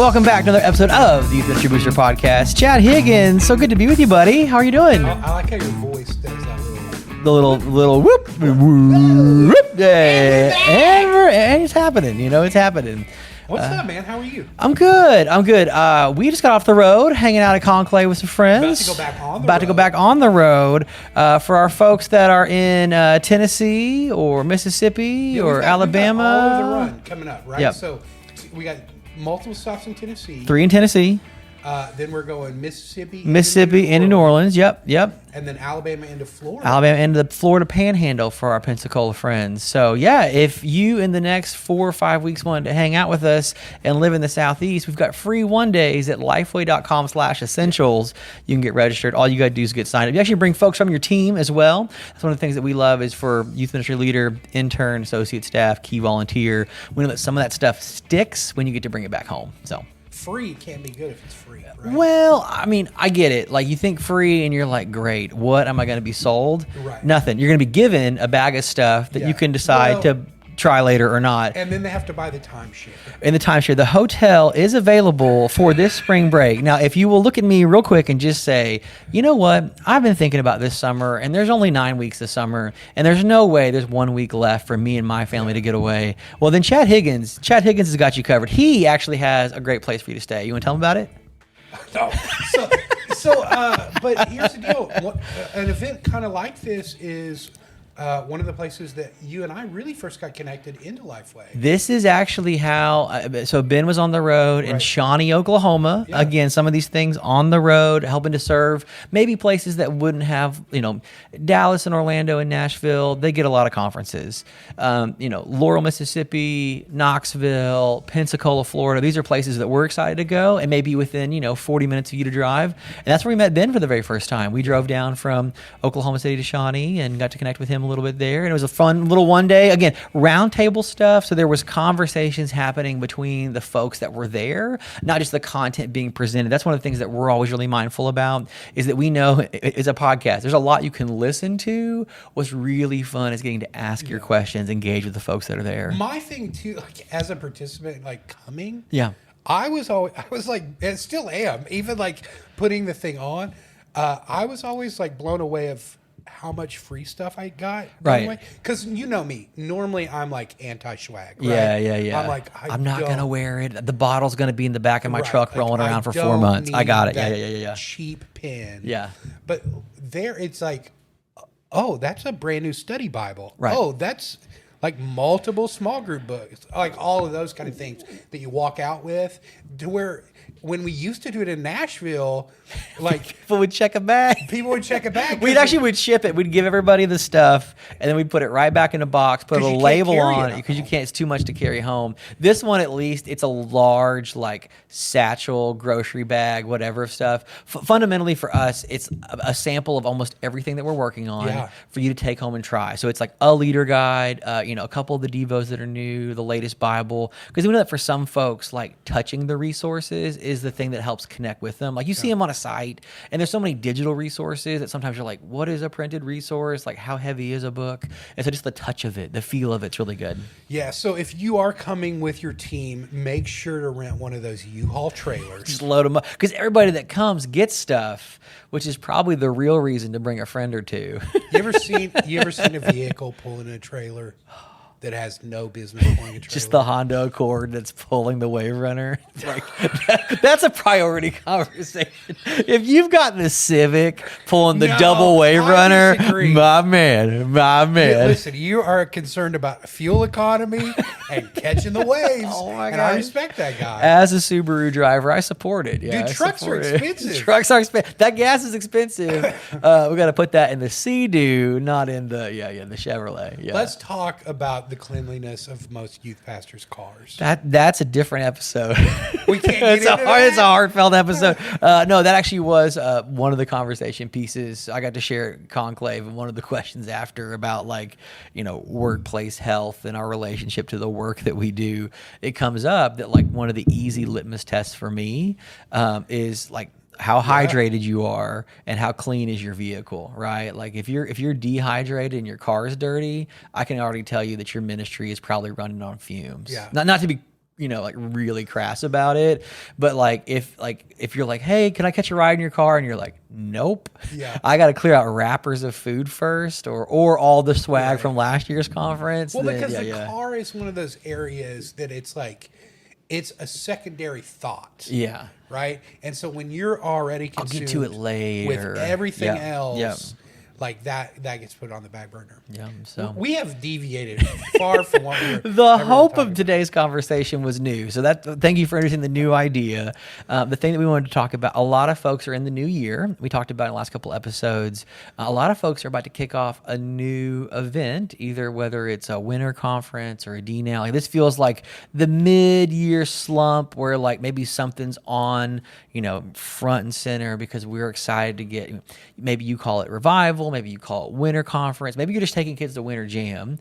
welcome back to another episode of the Youth Ministry Booster Podcast. Chad Higgins, so good to be with you, buddy. How are you doing? I like how your voice does that little whoop, whoop, yeah. And it's happening, it's happening. What's up, man? How are you? I'm good. We just got off the road, hanging out at Conclave with some friends. About to go back on the road. For our folks that are in Tennessee or Mississippi or Alabama. We've got all of the run coming up, right? Yep. So we got multiple stops in Tennessee. 3 in Tennessee. Then we're going Mississippi into New Orleans. Yep. And then Alabama into Florida. Alabama into the Florida Panhandle for our Pensacola friends. So yeah, if you in the next 4 or 5 weeks wanted to hang out with us and live in the Southeast, we've got free one days at lifeway.com/essentials. You can get registered. All you got to do is get signed up. You actually bring folks from your team as well. That's one of the things that we love is for youth ministry leader, intern, associate staff, key volunteer. We know that some of that stuff sticks when you get to bring it back home. So. Free can't be good if it's free, right? Well, I mean, I get it. Like, you think free and you're like, great, what am I going to be sold? Right. Nothing. You're going to be given a bag of stuff that you can decide to try later or not. And then they have to buy the timeshare. In the timeshare, the hotel is available for this spring break. Now, if you will look at me real quick and just say, you know what, I've been thinking about this summer, and there's only 9 weeks this summer, and there's no way there's 1 week left for me and my family to get away. Well, then Chad Higgins has got you covered. He actually has a great place for you to stay. You want to tell him about it? No. But here's the deal. An event kind of like this is one of the places that you and I really first got connected into Lifeway. This is actually how, so Ben was on the road in Shawnee, Oklahoma. Yeah. Again, some of these things on the road, helping to serve maybe places that wouldn't have, Dallas and Orlando and Nashville, they get a lot of conferences. Laurel, Mississippi, Knoxville, Pensacola, Florida, these are places that we're excited to go and maybe within, 40 minutes of you to drive. And that's where we met Ben for the very first time. We drove down from Oklahoma City to Shawnee and got to connect with him a little bit there, and it was a fun little one day. Again, round table stuff, so there was conversations happening between the folks that were there, not just the content being presented. That's one of the things that we're always really mindful about, is that we know it's a podcast. There's a lot you can listen to. What's really fun is getting to ask your questions, engage with the folks that are there. My thing too, like as a participant, like coming, I was like, and still am, even like putting the thing on, I was always like blown away of how much free stuff I got. Right. Because you know me. Normally, I'm like anti-swag. Right? Yeah. I'm like, I'm not going to wear it. The bottle's going to be in the back of my truck rolling around for 4 months. I got it. Yeah. Cheap pen. Yeah. But there, it's like, oh, that's a brand new study Bible. Right. Oh, that's like multiple small group books. Like all of those kind of things that you walk out with, to where when we used to do it in Nashville, like people would check a bag. We actually would ship it. We'd give everybody the stuff, and then we'd put it right back in a box, put a label on it because you can't. It's too much to carry home. This one, at least, it's a large like satchel, grocery bag, whatever stuff. Fundamentally, for us, it's a sample of almost everything that we're working on for you to take home and try. So it's like a leader guide, a couple of the devos that are new, the latest Bible, because we know that for some folks, like touching the resources is the thing that helps connect with them. Like you see them on a site, and there's so many digital resources that sometimes you're like, what is a printed resource? Like how heavy is a book? And so just the touch of it, the feel of it's really good. Yeah, so if you are coming with your team, make sure to rent one of those U-Haul trailers. Just load them up. Because everybody that comes gets stuff, which is probably the real reason to bring a friend or two. You ever seen a vehicle pulling a trailer that has no business pulling a trailer? Just the Honda Accord that's pulling the Wave Runner. It's like, that's a priority conversation. If you've got the Civic pulling the double Wave Runner, my man. Listen, you are concerned about fuel economy and catching the waves. Oh my God. And I respect that guy. As a Subaru driver, I support it. Yeah, dude, trucks are expensive. Trucks are expensive. That gas is expensive. We got to put that in the Sea-Doo, not in the the Chevrolet. Yeah. Let's talk about the cleanliness of most youth pastors' cars. That's a different episode. We can't get into that. It's a heartfelt episode. No, that actually was one of the conversation pieces I got to share at Conclave, and one of the questions after about workplace health and our relationship to the work that we do. It comes up that like one of the easy litmus tests for me is like how hydrated you are and how clean is your vehicle, right? Like if you're dehydrated and your car is dirty, I can already tell you that your ministry is probably running on fumes. Yeah. Not to be like really crass about it. But like if you're like, hey, can I catch a ride in your car? And you're like, nope. Yeah. I got to clear out wrappers of food first, or all the swag from last year's conference. Well, because the car is one of those areas that it's like, it's a secondary thought. Yeah. Right. And so when you're already consumed, I'll get to it later with everything else, like that gets put on the back burner. Yeah. So we have deviated far from what we were. The hope of today's conversation was new. So thank you for introducing the new idea. The thing that we wanted to talk about, a lot of folks are in the new year. We talked about in the last couple episodes. A lot of folks are about to kick off a new event, either whether it's a winter conference or a DNAL. Like, this feels like the mid-year slump where like maybe something's on, front and center because we're excited to get, maybe you call it revival, maybe you call it winter conference, maybe you're just taking kids to winter jam.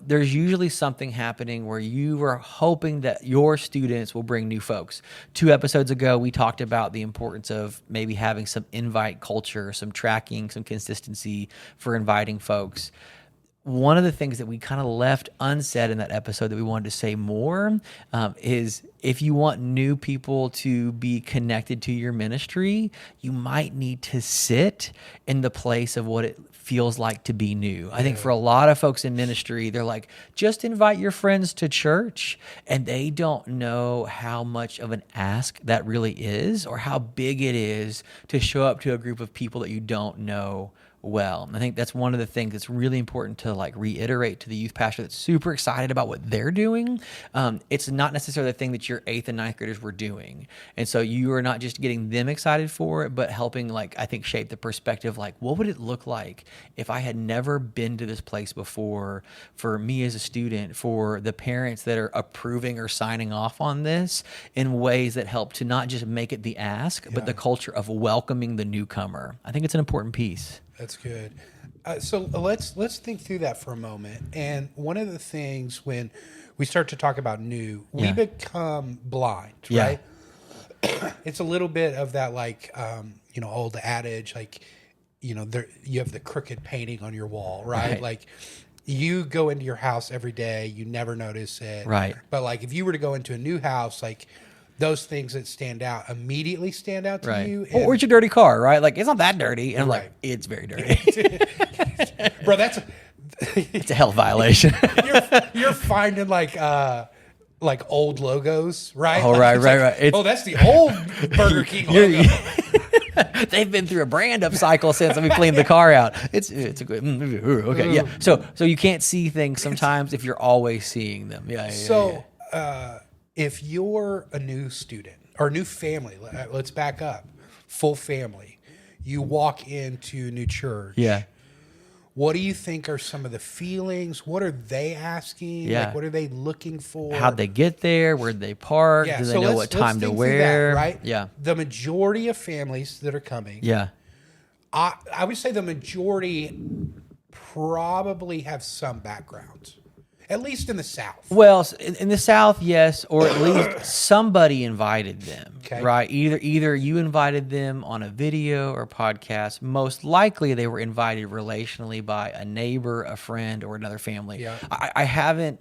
There's usually something happening where you are hoping that your students will bring new folks. 2 episodes ago, we talked about the importance of maybe having some invite culture, some tracking, some consistency for inviting folks. One of the things that we kind of left unsaid in that episode that we wanted to say more is if you want new people to be connected to your ministry, you might need to sit in the place of what it feels like to be new. I think for a lot of folks in ministry, they're like, just invite your friends to church. And they don't know how much of an ask that really is, or how big it is to show up to a group of people that you don't know well. I think that's one of the things that's really important to like reiterate to the youth pastor that's super excited about what they're doing. It's not necessarily the thing that your 8th and 9th graders were doing. And so you are not just getting them excited for it, but helping, like, I think, shape the perspective, like, what would it look like if I had never been to this place before, for me as a student, for the parents that are approving or signing off on this, in ways that help to not just make it the ask, but the culture of welcoming the newcomer. I think it's an important piece. That's good. So let's think through that for a moment. And one of the things when we start to talk about new, we become blind, right? It's a little bit of that, like, old adage, like, there you have the crooked painting on your wall, right? Like, you go into your house every day, you never notice it, right? But like, if you were to go into a new house, like, those things that stand out immediately stand out to you. And, or it's your dirty car, right? Like, it's not that dirty. And I'm like, it's very dirty. Bro, it's a health violation. you're finding like old logos, right? Oh, right. That's the old Burger King logo. They've been through a brand up cycle since we cleaned the car out. It's a good, okay, yeah. So you can't see things sometimes if you're always seeing them. If you're a new student or a new family, let's back up, full family, you walk into new church. Yeah. What do you think are some of the feelings? What are they asking? Yeah. Like, what are they looking for? How'd they get there? Where'd they park? Do they know what time to wear? That, right? Yeah. The majority of families that are coming. Yeah. I would say the majority probably have some background. At least in the South. Well, in the South, yes, or at least somebody invited them, right? Either you invited them on a video or podcast. Most likely, they were invited relationally by a neighbor, a friend, or another family. Yeah. I haven't.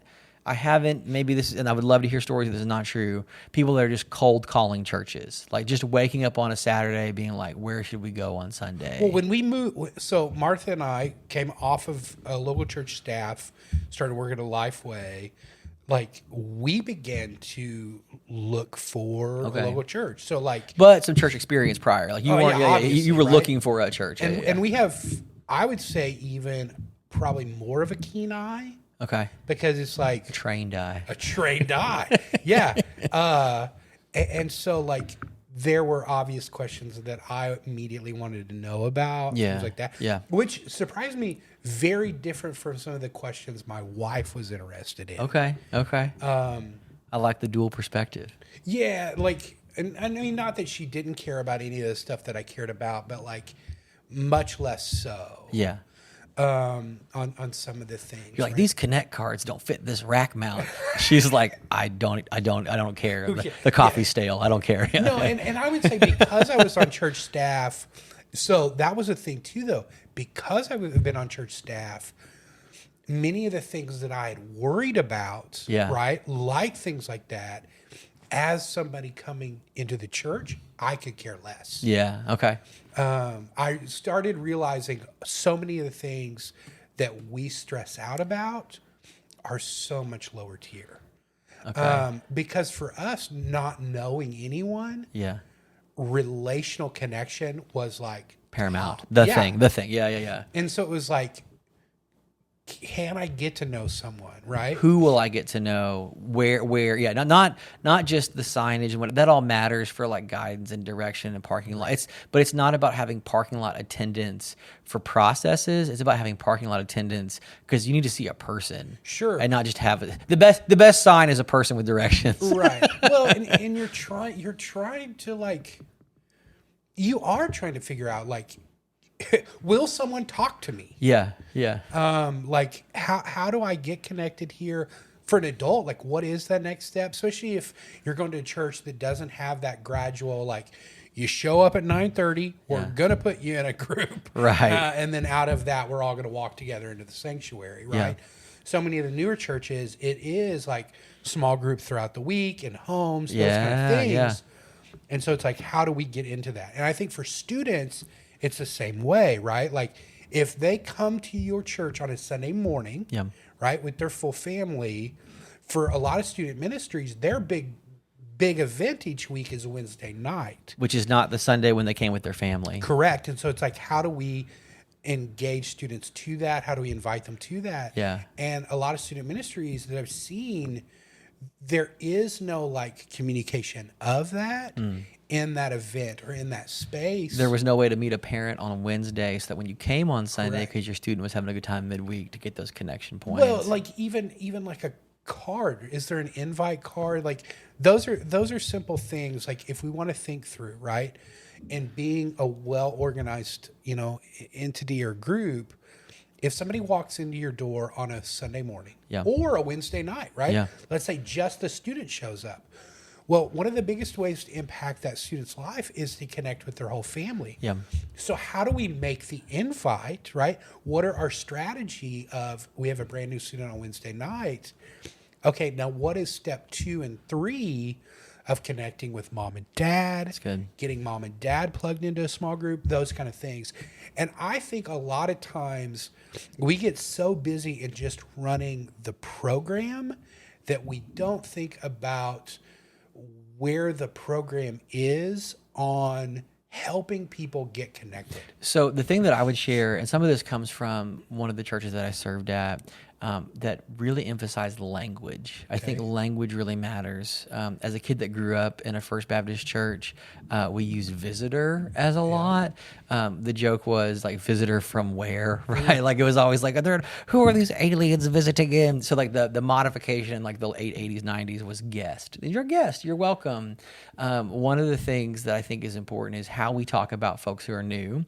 Maybe this is, and I would love to hear stories if this is not true. People that are just cold calling churches, like just waking up on a Saturday, being like, "Where should we go on Sunday?" Well, when we moved, so Martha and I came off of a local church staff, started working at Lifeway. Like, we began to look for a local church. So like, but some church experience prior, like you weren't. You were looking for a church, and we have, I would say, even probably more of a keen eye. Okay. Because it's like a trained eye. Yeah. And so like there were obvious questions that I immediately wanted to know about. Things like that. Yeah. Which surprised me, very different from some of the questions my wife was interested in. Okay. I like the dual perspective. Yeah, like, and I mean, not that she didn't care about any of the stuff that I cared about, but like much less so. Yeah. On some of the things. You're like, these Connect cards don't fit this rack mount. She's like, I don't care. The coffee's stale. I don't care. No, and I would say because I was on church staff, so that was a thing too, though. Because I've been on church staff, many of the things that I had worried about, right, like things like that, as somebody coming into the church, I could care less. Yeah. Okay. I started realizing so many of the things that we stress out about are so much lower tier. Okay. Because for us, not knowing anyone, relational connection was like paramount. The thing. Yeah. And so it was like, can I get to know someone, right? Who will I get to know? Where? Yeah, not just the signage and what that all matters for like guidance and direction and parking lot. But it's not about having parking lot attendants for processes. It's about having parking lot attendants because you need to see a person, sure, and not just have it. The best sign is a person with directions, right? Well, and you're trying to like, you are trying to figure out like, will someone talk to me? Yeah. Like how do I get connected here for an adult? Like, what is that next step? Especially if you're going to a church that doesn't have that gradual, like you show up at 9:30, we're going to put you in a group. Right. And then out of that, we're all going to walk together into the sanctuary. Right. Yeah. So many of the newer churches, it is like small group throughout the week and homes, those kind of things. Yeah. And so it's like, how do we get into that? And I think for students, it's the same way, right? Like if they come to your church on a Sunday morning, right, with their full family, for a lot of student ministries, their big event each week is a Wednesday night. Which is not the Sunday when they came with their family. Correct. And so it's like, how do we engage students to that? How do we invite them to that? Yeah. And a lot of student ministries that I've seen, there is no like communication of that. In that event or in that space. There was no way to meet a parent on Wednesday so that when you came on Sunday, because your student was having a good time midweek, to get those connection points. Well, like even like a card. Is there an invite card? Like those are simple things. Like if we want to think through, right? And being a well-organized, entity or group, if somebody walks into your door on a Sunday morning or a Wednesday night, right? Yeah. Let's say just the student shows up. Well, one of the biggest ways to impact that student's life is to connect with their whole family. Yeah. So how do we make the invite, right? What are our strategy of, we have a brand new student on Wednesday night. Okay, now what is step 2 and 3 of connecting with mom and dad? That's good. Getting mom and dad plugged into a small group, those kind of things. And I think a lot of times we get so busy in just running the program that we don't think about where the program is on helping people get connected. So the thing that I would share, and some of this comes from one of the churches that I served at, that really emphasized language. I think language really matters. As a kid that grew up in a First Baptist church, we use visitor as a lot. The joke was like, visitor from where, right? Like it was always like, who are these aliens visiting in? So like the modification, like the late 80s, 90s was guest. You're a guest, you're welcome. One of the things that I think is important is how we talk about folks who are new.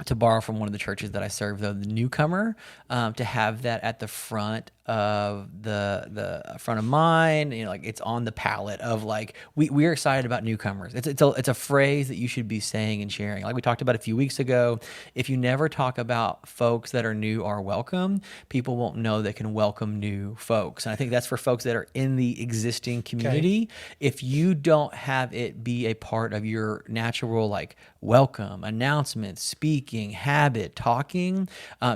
To borrow from one of the churches that I serve, though, the newcomer, to have that at the front of the front of mine, like it's on the palette of like we're excited about newcomers. It's a phrase that you should be saying and sharing. Like we talked about a few weeks ago, if you never talk about folks that are new or welcome, people won't know they can welcome new folks. And I think that's for folks that are in the existing community. If you don't have it be a part of your natural like welcome, announcement, speaking, habit, talking,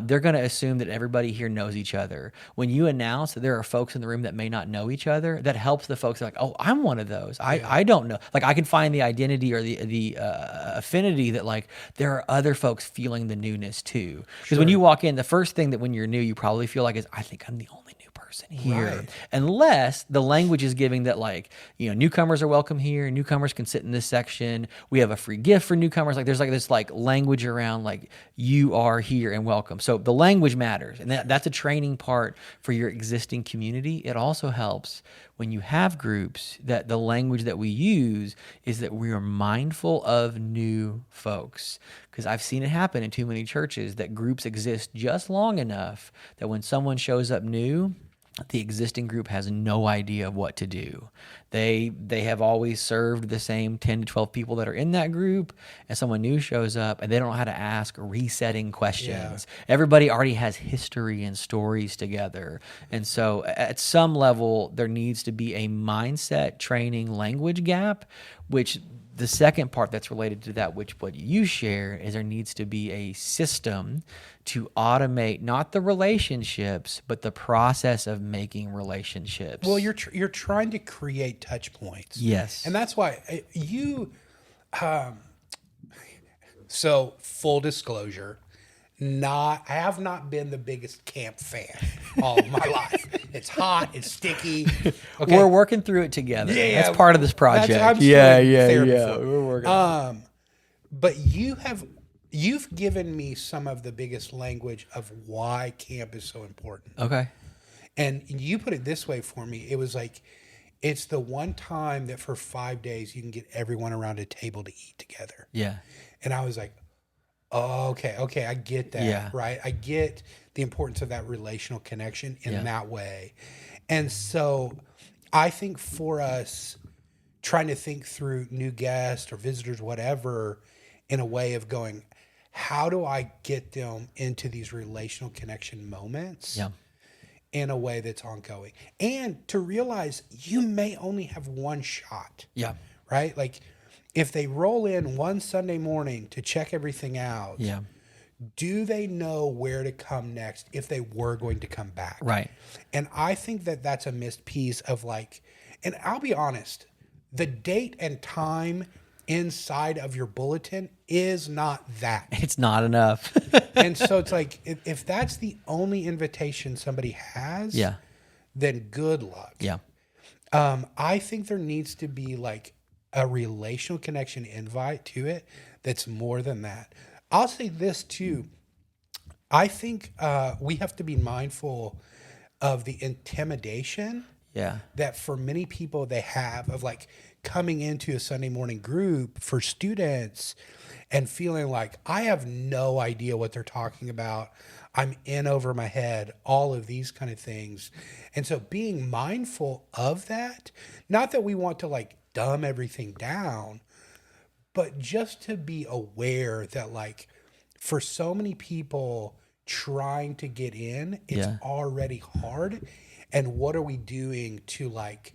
they're going to assume that everybody here knows each other. When you announce that there are folks in the room that may not know each other, that helps the folks like, oh, I'm one of those. I don't know. Like I can find the identity or the affinity that like there are other folks feeling the newness too. Because when you walk in, the first thing that when you're new, you probably feel like is, I think I'm the only new person here. Right. Unless the language is giving that like, newcomers are welcome here. Newcomers can sit in this section. We have a free gift for newcomers. Like there's like this like language around like you are here and welcome. So the language matters. And that's a training part for your existing community. It also helps when you have groups that the language that we use is that we are mindful of new folks. Because I've seen it happen in too many churches that groups exist just long enough that when someone shows up new, the existing group has no idea what to do. They have always served the same 10 to 12 people that are in that group, and someone new shows up and they don't know how to ask resetting questions. Everybody already has history and stories together. And so at some level there needs to be a mindset training language gap, which the second part that's related to that, which what you share, is there needs to be a system to automate not the relationships, but the process of making relationships. Well, you're trying to create touch points. Yes. And that's why so full disclosure, I have not been the biggest camp fan all of my life. It's hot, it's sticky. Okay. We're working through it together. Yeah, that's part of this project. Yeah. We're working. But you've given me some of the biggest language of why camp is so important. Okay. And you put it this way for me. It was like, it's the one time that for 5 days you can get everyone around a table to eat together. Yeah. And I was like, oh, okay, I get that, Yeah. right? I get the importance of that relational connection in that way. And so I think for us, trying to think through new guests or visitors, whatever, in a way of going, how do I get them into these relational connection moments in a way that's ongoing? And to realize you may only have one shot. Yeah. Right? Like, if they roll in one Sunday morning to check everything out, do they know where to come next if they were going to come back? Right. And I think that that's a missed piece of like, and I'll be honest, the date and time inside of your bulletin is not that. It's not enough. And so it's like, if that's the only invitation somebody has, then good luck. Yeah. I think there needs to be like a relational connection invite to it that's more than that. I'll say this too. I think we have to be mindful of the intimidation that for many people they have of like coming into a Sunday morning group for students and feeling like I have no idea what they're talking about. I'm in over my head, all of these kind of things. And so being mindful of that, not that we want to like dumb everything down, but just to be aware that like for so many people trying to get in, it's already hard. And what are we doing to like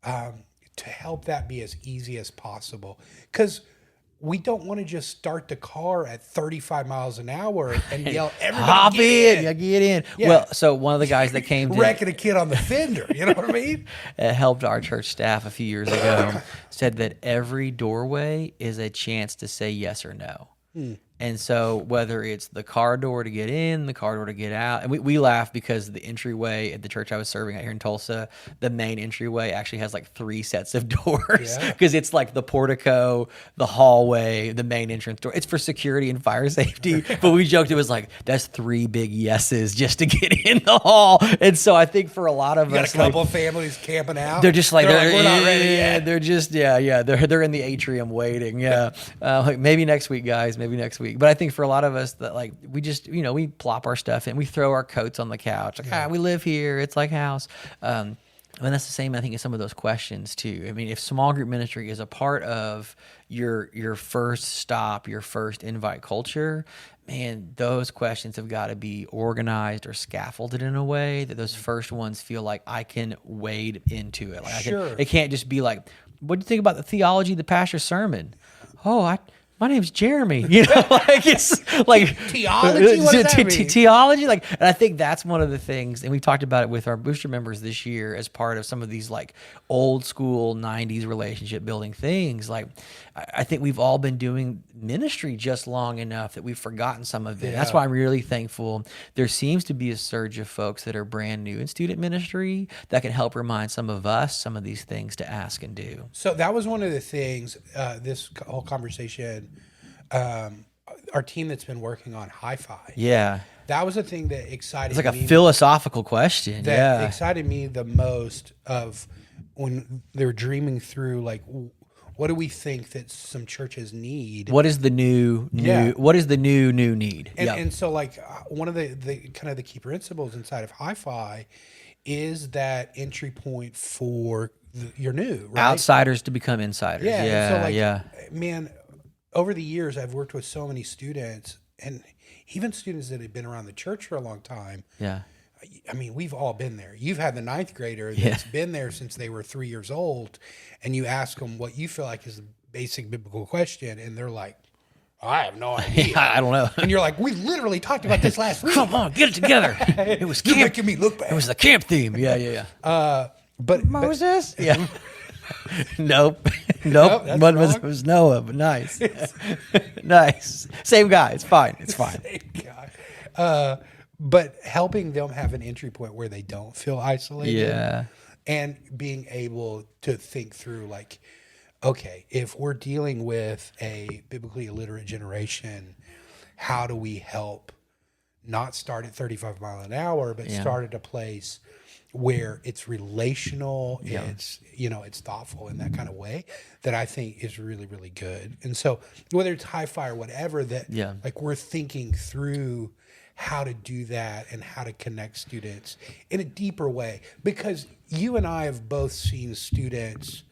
to help that be as easy as possible? Because we don't want to just start the car at 35 miles an hour and yell, everybody hop get in. Get in. Yeah. Well, so one of the guys that came to wrecking a kid on the fender, you know what I mean? Helped our church staff a few years ago, said that every doorway is a chance to say yes or no. And so whether it's the car door to get in, the car door to get out, and we laugh because the entryway at the church I was serving at here in Tulsa, the main entryway actually has like 3 sets of doors because it's like the portico, the hallway, the main entrance door. It's for security and fire safety. But we joked it was like, that's 3 big yeses just to get in the hall. And so I think for a lot of us, a couple of families camping out. They're just like, we're not ready yet. They're just, they're in the atrium waiting. Like maybe next week, guys, maybe next week. But I think for a lot of us that like, we just, we plop our stuff in, we throw our coats on the couch. Like, we live here. It's like house. And that's the same, I think, as some of those questions too. I mean, if small group ministry is a part of your first stop, your first invite culture, man, those questions have got to be organized or scaffolded in a way that those first ones feel like I can wade into it. Like it can't just be like, what do you think about the theology of the pastor's sermon? My name's Jeremy. Like it's like theology. What does that mean? Theology. Like, and I think that's one of the things, and we talked about it with our booster members this year as part of some of these like old school '90s relationship building things. Like, I think we've all been doing ministry just long enough that we've forgotten some of it. That's why I'm really thankful. There seems to be a surge of folks that are brand new in student ministry that can help remind some of us some of these things to ask and do. So that was one of the things. This whole conversation. Our team that's been working on hi-fi. Yeah. That was the thing that excited me. It's like a philosophical question. That excited me the most of when they're dreaming through, like, what do we think that some churches need? What is the new what is the new need? And so like one of the kind of the key principles inside of hi-fi is that entry point for your new, right? Outsiders to become insiders. Yeah. Man, over the years, I've worked with so many students, and even students that have been around the church for a long time. Yeah. I mean, we've all been there. You've had the ninth grader that's been there since they were 3 years old, and you ask them what you feel like is the basic biblical question, and they're like, I have no idea. I don't know. And you're like, we literally talked about this last week. Come on, get it together. It was You're camp. making me look bad. It was the camp theme. Yeah. But Moses? Yeah. Nope. that's One wrong. was Noah, but nice. Nice. Same guy. It's fine. It's fine. Same guy. But helping them have an entry point where they don't feel isolated. Yeah. And being able to think through, like, okay, if we're dealing with a biblically illiterate generation, how do we help not start at 35 miles an hour, but start at a place where it's relational, it's thoughtful in that kind of way that I think is really, really good. And so whether it's hi-fi or whatever, that like we're thinking through how to do that and how to connect students in a deeper way. Because you and I have both seen students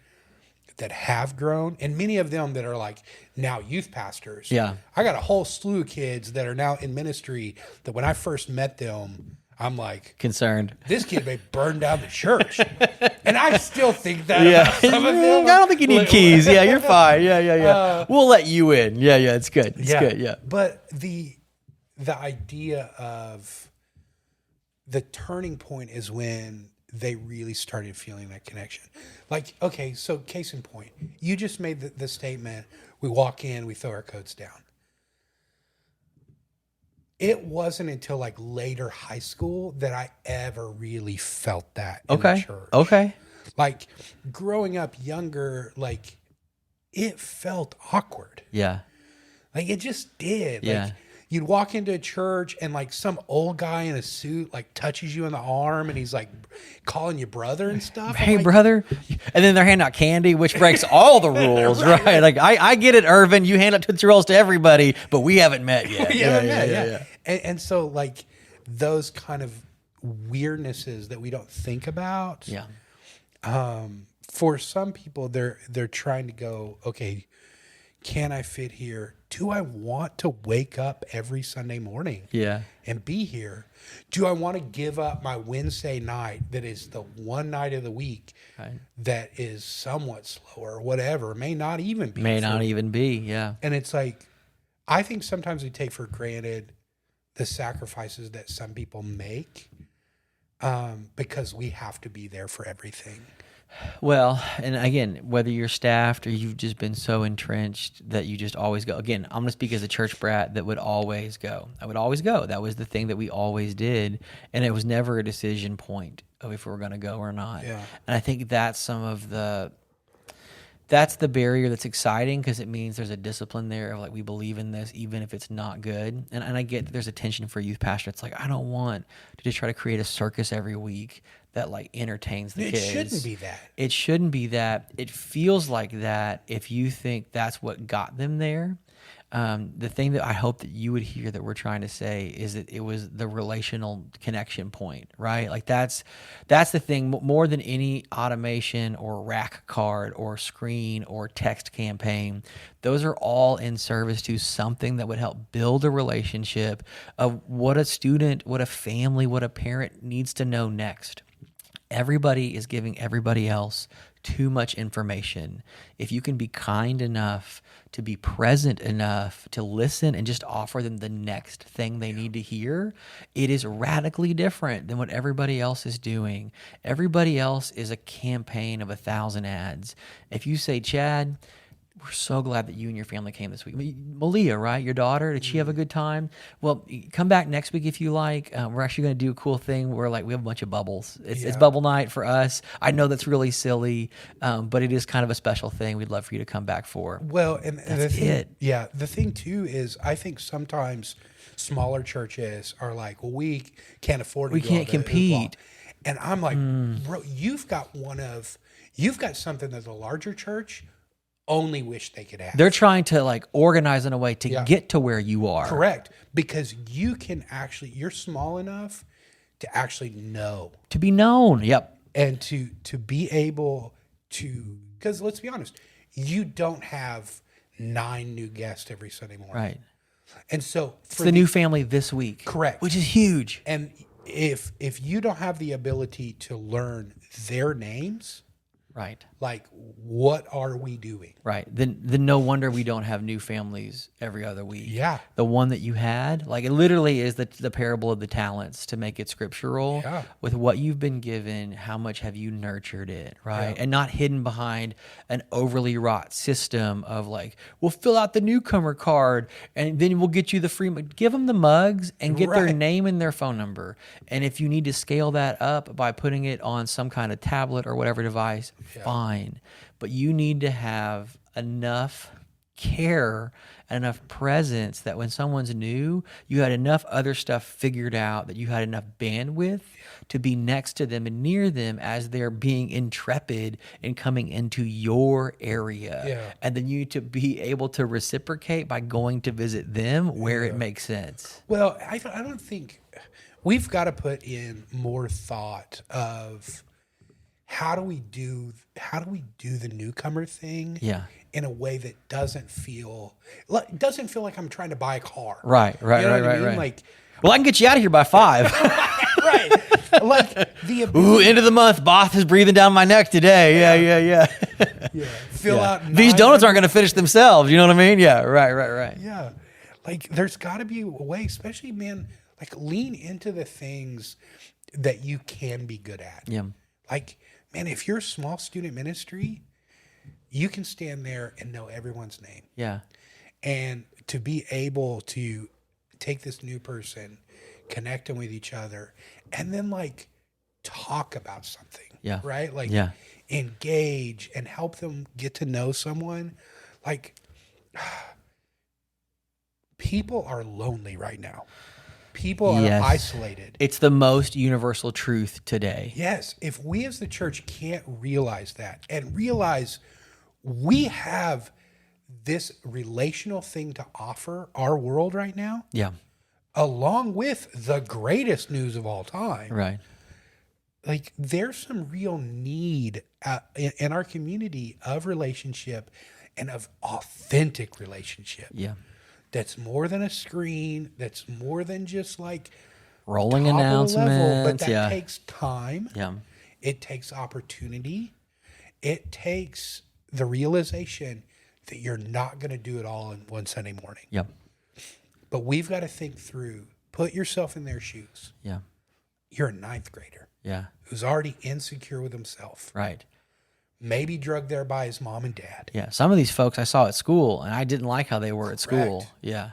that have grown, and many of them that are like now youth pastors. Yeah. I got a whole slew of kids that are now in ministry that when I first met them, I'm like, concerned. This kid may burn down the church. And I still think that about some of them. I don't think you need keys. Yeah, you're fine. Yeah. We'll let you in. Yeah, it's good. It's good. Yeah. But the idea of the turning point is when they really started feeling that connection. Like, okay, so case in point, you just made the statement, we walk in, we throw our coats down. It wasn't until like later high school that I ever really felt that in the church. Okay. Like growing up younger, like it felt awkward. Yeah. Like it just did. Yeah. Like you'd walk into a church and like some old guy in a suit like touches you on the arm and he's like calling you brother and stuff. Hey, like, brother. And then they're handing out candy, which breaks all the rules, right? Like I get it, Irvin. You hand out Tootsie Rolls to everybody, but we haven't met yet. Yeah. And so like those kind of weirdnesses that we don't think about. Yeah. For some people, they're trying to go, okay, can I fit here? Do I want to wake up every Sunday morning and be here? Do I want to give up my Wednesday night that is the one night of the week that is somewhat slower or whatever? May not even be. Yeah. And it's like, I think sometimes we take for granted the sacrifices that some people make because we have to be there for everything. Well, and again, whether you're staffed or you've just been so entrenched that you just always go. Again, I'm going to speak as a church brat that would always go. I would always go. That was the thing that we always did. And it was never a decision point of if we were going to go or not. Yeah. And I think that's that's the barrier that's exciting because it means there's a discipline there of like, we believe in this, even if it's not good. And I get that there's a tension for youth pastor. It's like, I don't want to just try to create a circus every week that like entertains the kids. It shouldn't be that. It shouldn't be that. It feels like that if you think that's what got them there. The thing that I hope that you would hear that we're trying to say is that it was the relational connection point, right? Like that's the thing more than any automation or rack card or screen or text campaign. Those are all in service to something that would help build a relationship of what a student, what a family, what a parent needs to know next. Everybody is giving everybody else too much information. If you can be kind enough to be present enough to listen and just offer them the next thing they need to hear, it is radically different than what everybody else is doing. Everybody else is a campaign of 1,000 ads. If you say, Chad, we're so glad that you and your family came this week. Malia, right? Your daughter, did she have a good time? Well, come back next week if you like. We're actually going to do a cool thing where like we have a bunch of bubbles. It's bubble night for us. I know that's really silly, but it is kind of a special thing we'd love for you to come back for. Well, and that's it. Yeah, the thing too is I think sometimes smaller churches are like, well, we can't afford to we can't compete. And I'm like, bro, you've got something that the larger church only wish they could have. They're trying to like organize in a way to get to where you are. Correct. Because you can actually, you're small enough to actually know. To be known. Yep. And to be able to, because let's be honest, you don't have 9 new guests every Sunday morning. Right. And so it's the new family this week. Correct. Which is huge. And if you don't have the ability to learn their names, right. Like, what are we doing? Right. Then no wonder we don't have new families every other week. Yeah. The one that you had, like, it literally is the parable of the talents, to make it scriptural. Yeah. With what you've been given, how much have you nurtured it, right? Yeah. And not hidden behind an overly wrought system of like, we'll fill out the newcomer card and then we'll get you the free. Give them the mugs and get their name and their phone number. And if you need to scale that up by putting it on some kind of tablet or whatever device, fine. But you need to have enough care and enough presence that when someone's new, you had enough other stuff figured out, that you had enough bandwidth to be next to them and near them as they're being intrepid and coming into your area. Yeah. And then you need to be able to reciprocate by going to visit them where it makes sense. Well, I don't think we've got to put in more thought of how do we do the newcomer thing in a way that doesn't feel like I'm trying to buy a car. Right. You know what I mean? Like, well, I can get you out of here by 5. Right. Like the ability, ooh, end of the month, Both is breathing down my neck today. Yeah. Fill out these donuts aren't going to finish themselves. You know what I mean? Yeah. Right. Yeah. Like, there's got to be a way, especially, man, like, lean into the things that you can be good at. Yeah. Like, man, if you're a small student ministry, you can stand there and know everyone's name. Yeah. And to be able to take this new person, connect them with each other, and then, like, talk about something. Yeah. Right? Like, engage and help them get to know someone. Like, people are lonely right now. People are isolated. It's the most universal truth today. Yes. If we as the church can't realize that and realize we have this relational thing to offer our world right now, along with the greatest news of all time, right? Like, there's some real need in our community of relationship and of authentic relationship. Yeah. That's more than a screen. That's more than just like rolling announcements. But that takes time. Yeah. It takes opportunity. It takes the realization that you're not going to do it all in one Sunday morning. Yep. But we've got to think through, put yourself in their shoes. Yeah. You're a 9th grader. Yeah. Who's already insecure with himself. Right. Maybe drugged there by his mom and dad. Yeah. Some of these folks I saw at school, and I didn't like how they were at school. Yeah.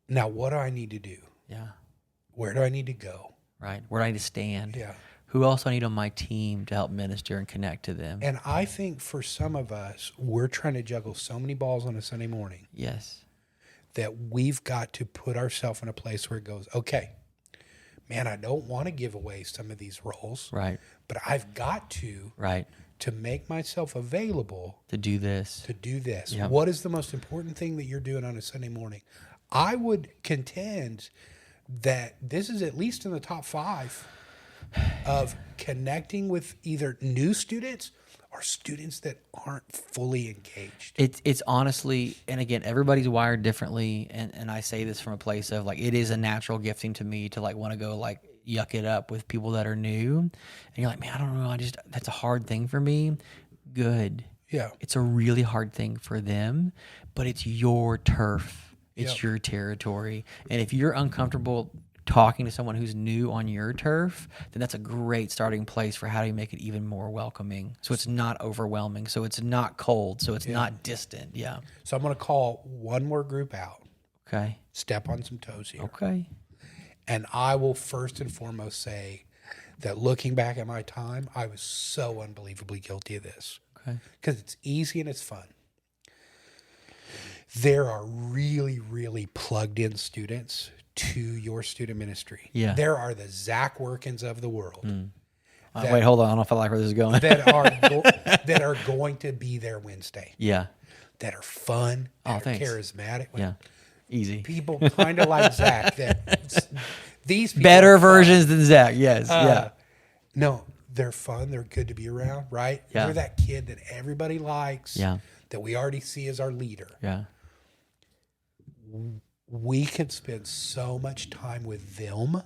Now, what do I need to do? Yeah. Where do I need to go? Right. Where do I need to stand? Yeah. Who else do I need on my team to help minister and connect to them? And I think for some of us, we're trying to juggle so many balls on a Sunday morning. Yes. That we've got to put ourselves in a place where it goes, okay, man, I don't want to give away some of these roles. Right. But I've got to. Right. To make myself available. To do this. Yep. What is the most important thing that you're doing on a Sunday morning? I would contend that this is at least in the top 5 of connecting with either new students or students that aren't fully engaged. It's honestly, and again, everybody's wired differently, and I say this from a place of like, it is a natural gifting to me to like want to go like yuck it up with people that are new, and you're like, man, I don't know, that's a hard thing for me. Good. Yeah. It's a really hard thing for them, but it's your turf. It's your territory. And if you're uncomfortable talking to someone who's new on your turf, then that's a great starting place for how do you make it even more welcoming. So it's not overwhelming. So it's not cold. So it's not distant. Yeah. So I'm going to call one more group out. Okay. Step on some toes here. Okay. And I will first and foremost say that looking back at my time, I was so unbelievably guilty of this. Okay. Because it's easy and it's fun. There are really, really plugged in students to your student ministry. Yeah. There are the Zac Workins of the world. Wait, hold on. I don't know if I like where this is going. that are going to be there Wednesday. Yeah. That are fun. That are thanks. charismatic. Yeah. Easy. People kind of like Zac These people better are fun. versions than Zach. Yes. Yeah. No, they're fun. They're good to be around, right? Yeah. They're that kid that everybody likes. Yeah. That we already see as our leader. Yeah. We can spend so much time with them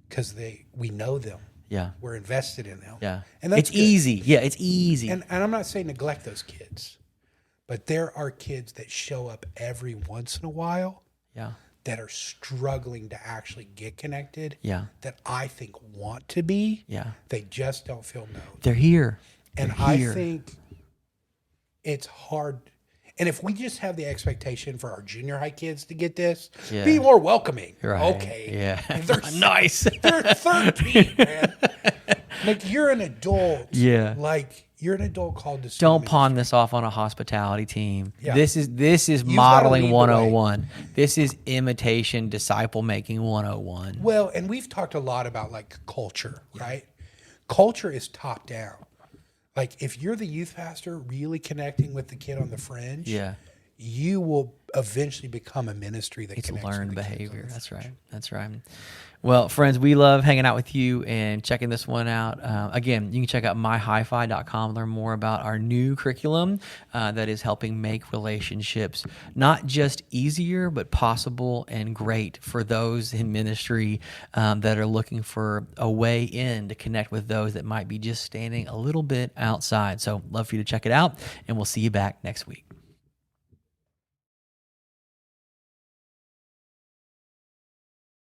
because we know them. Yeah. We're invested in them. Yeah. And that's it's easy. Yeah, it's easy. And I'm not saying neglect those kids, but there are kids that show up every once in a while. Yeah. That are struggling to actually get connected. Yeah. That I think want to be. Yeah. They just don't feel known. They're here. And They're here. I think it's hard. And if we just have the expectation for our junior high kids to get this, be more welcoming. Right. Okay. Yeah. They're nice. They're 13, man. Like, you're an adult. Yeah. Like, you're an adult called to Don't pawn this off on a hospitality team. Yeah. This is modeling 101. This is imitation disciple making 101. Well, and we've talked a lot about like culture, right? Culture is top down. Like, if you're the youth pastor really connecting with the kid on the fringe, you will eventually become a ministry that connects learned with the behavior. That's right. That's right. Well, friends, we love hanging out with you and checking this one out. Again, you can check out myhifi.com, learn more about our new curriculum that is helping make relationships not just easier, but possible and great for those in ministry that are looking for a way in to connect with those that might be just standing a little bit outside. So love for you to check it out, and we'll see you back next week.